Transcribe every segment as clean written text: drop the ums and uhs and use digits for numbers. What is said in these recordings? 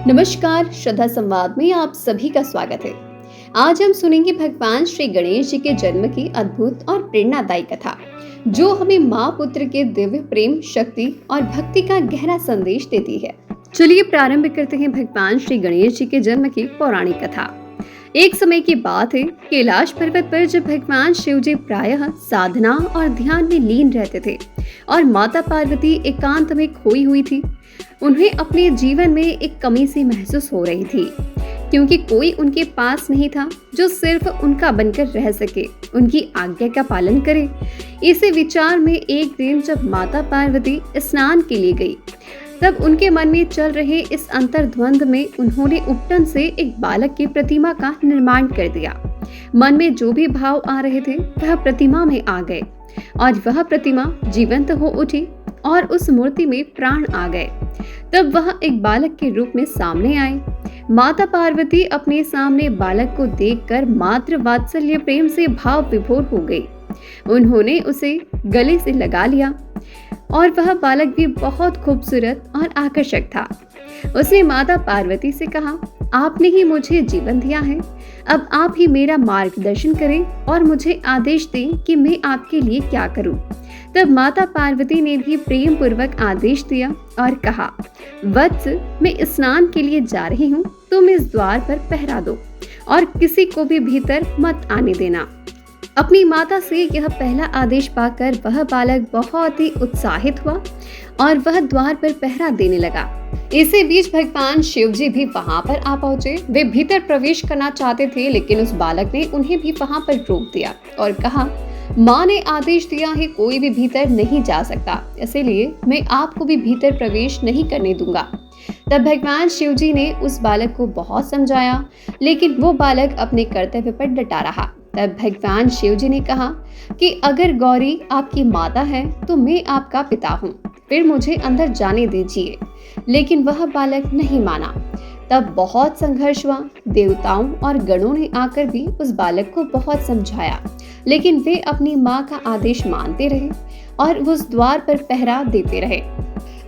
नमस्कार, श्रद्धा संवाद में आप सभी का स्वागत है। आज हम सुनेंगे भगवान श्री गणेश जी के जन्म की अद्भुत और प्रेरणादायी कथा, जो हमें माँ पुत्र के दिव्य प्रेम, शक्ति और भक्ति का गहरा संदेश देती है। चलिए प्रारंभ करते हैं भगवान श्री गणेश जी के जन्म की पौराणिक कथा। एक समय की बात है, कैलाश पर्वत पर जब भगवान शिव जी प्रायः साधना और ध्यान में लीन रहते थे और माता पार्वती एकांत में खोई हुई थी। उन्हें अपने जीवन में एक कमी सी महसूस हो रही थी, क्योंकि कोई उनके पास नहीं था जो सिर्फ उनका बनकर रह सके, उनकी आज्ञा का पालन करे। इसी विचार में एक दिन जब माता पार्वती स्नान के लिए गई, तब उनके मन में चल रहे इस अंतर्द्वंद में उन्होंने उपटन से एक बालक की प्रतिमा का निर्माण कर दिया। मन में जो भी भाव आ रहे थे वह प्रतिमा में आ गए और वह प्रतिमा जीवंत हो उठी और उस मूर्ति में प्राण आ गए। तब वह एक बालक के रूप में सामने आए। माता पार्वती अपने सामने बालक को देखकर मातृ वात्सल्य प्रेम से भाव विभोर हो गई। उन्होंने उसे गले से लगा लिया और वह बालक भी बहुत खूबसूरत और आकर्षक था। उसने माता पार्वती से कहा, आपने ही मुझे जीवन दिया है, अब आप ही मेरा मार्गदर्शन करें और मुझे आदेश दें कि मैं आपके लिए क्या करूं। तब माता पार्वती ने भी प्रेम पूर्वक आदेश दिया और कहा, वत्स, मैं स्नान के लिए जा रही हूँ, तुम इस द्वार पर पहरा दो और किसी को भी भीतर मत आने देना। अपनी माता से यह पहला आदेश पाकर वह बालक बहुत ही उत्साहित हुआ और वह द्वार पर पहरा देने लगा। इसी बीच भगवान शिव जी भी वहां पर आ पहुंचे। वे भीतर प्रवेश करना चाहते थे, लेकिन उस बालक ने उन्हें भी वहां पर रोक दिया और कहा, माँ ने आदेश दिया है, कोई भी भीतर नहीं जा सकता, इसीलिए मैं आपको भी भीतर प्रवेश नहीं करने दूंगा। तब भगवान शिव जी ने उस बालक को बहुत समझाया, लेकिन वो बालक अपने कर्तव्य पर डटा रहा। तब भगवान शिव जी ने कहा कि अगर गौरी आपकी माता है तो मैं आपका पिता हूँ, फिर मुझे अंदर जाने दीजिए। लेकिन वह बालक नहीं माना। तब बहुत संघर्ष हुआ। देवताओं और गणों ने आकर भी उस बालक को बहुत समझाया, लेकिन वे अपनी माँ का आदेश मानते रहे और उस द्वार पर पहरा देते रहे।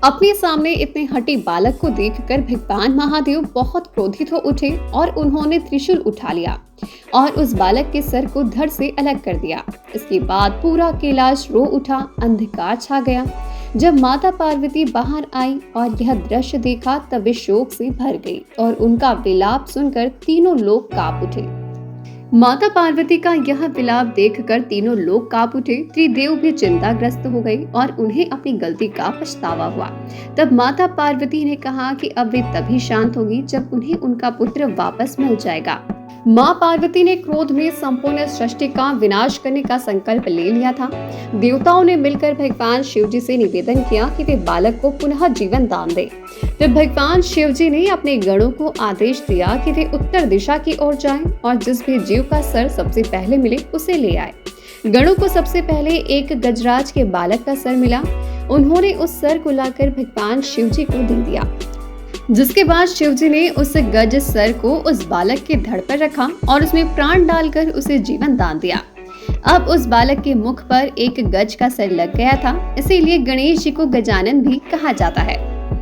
अपने सामने इतने हठी बालक को देखकर भगवान महादेव बहुत क्रोधित हो उठे और उन्होंने त्रिशूल उठा लिया और उस बालक के सर को धड़ से अलग कर दिया। इसके बाद पूरा कैलाश रो उठा, अंधकार छा गया। जब माता पार्वती बाहर आई और यह दृश्य देखा, तब वे शोक से भर गई और उनका विलाप सुनकर तीनों लोग कांप उठे। माता पार्वती का यह विलाप देखकर तीनों लोग कांप उठे। त्रिदेव भी चिंताग्रस्त हो गए और उन्हें अपनी गलती का पछतावा हुआ। तब माता पार्वती ने कहा कि अब वे तभी शांत होगी जब उन्हें उनका पुत्र वापस मिल जाएगा। माँ पार्वती ने क्रोध में संपूर्ण सृष्टि का विनाश करने का संकल्प ले लिया था। देवताओं ने मिलकर भगवान शिव जी से निवेदन किया कि वे बालक को पुनः जीवन दान दें। तब भगवान शिव जी ने अपने गणों को आदेश दिया कि वे उत्तर दिशा की ओर जाएं और जिस भी जीव का सर सबसे पहले मिले उसे ले आए। गणों को सबसे पहले एक गजराज के बालक का सर मिला। उन्होंने उस सर को लाकर भगवान शिव जी को दे दिया, जिसके बाद शिव जी ने उस गज सर को उस बालक के धड़ पर रखा और उसमें प्राण डालकर उसे जीवन दान दिया। अब उस बालक के मुख पर एक गज का सर लग गया था, इसीलिए गणेश जी को गजानन भी कहा जाता है।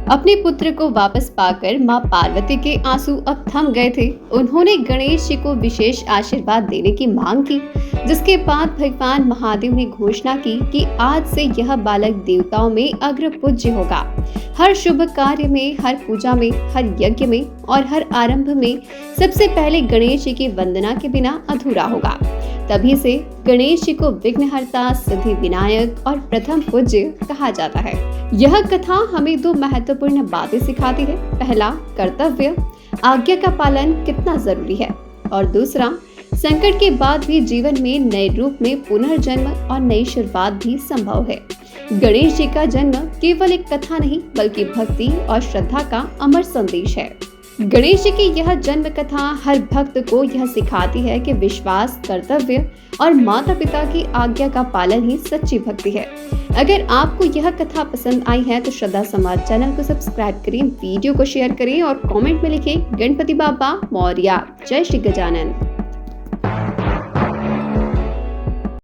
अपने पुत्र को वापस पाकर माँ पार्वती के आंसू अब थम गए थे। उन्होंने गणेश जी को विशेष आशीर्वाद देने की मांग की, जिसके बाद भगवान महादेव ने घोषणा की कि आज से यह बालक देवताओं में अग्र पूज्य होगा। हर शुभ कार्य में, हर पूजा में, हर यज्ञ में और हर आरंभ में सबसे पहले गणेश जी की वंदना के बिना अधूरा होगा। तभी से गणेश जी को विघ्नहर्ता, सिद्धि विनायक और प्रथम पूज्य कहा जाता है। यह कथा हमें दो महत्वपूर्ण बातें सिखाती है। पहला, कर्तव्य, आज्ञा का पालन कितना जरूरी है, और दूसरा, संकट के बाद भी जीवन में नए रूप में पुनर्जन्म और नई शुरुआत भी संभव है। गणेश जी का जन्म केवल एक कथा नहीं, बल्कि भक्ति और श्रद्धा का अमर संदेश है। गणेश जी की यह जन्म कथा हर भक्त को यह सिखाती है कि विश्वास, कर्तव्य और माता पिता की आज्ञा का पालन ही सच्ची भक्ति है। अगर आपको यह कथा पसंद आई है तो श्रद्धा समाज चैनल को सब्सक्राइब करें, वीडियो को शेयर करें और कमेंट में लिखें, गणपति बाबा मौर्या। जय श्री गजानन।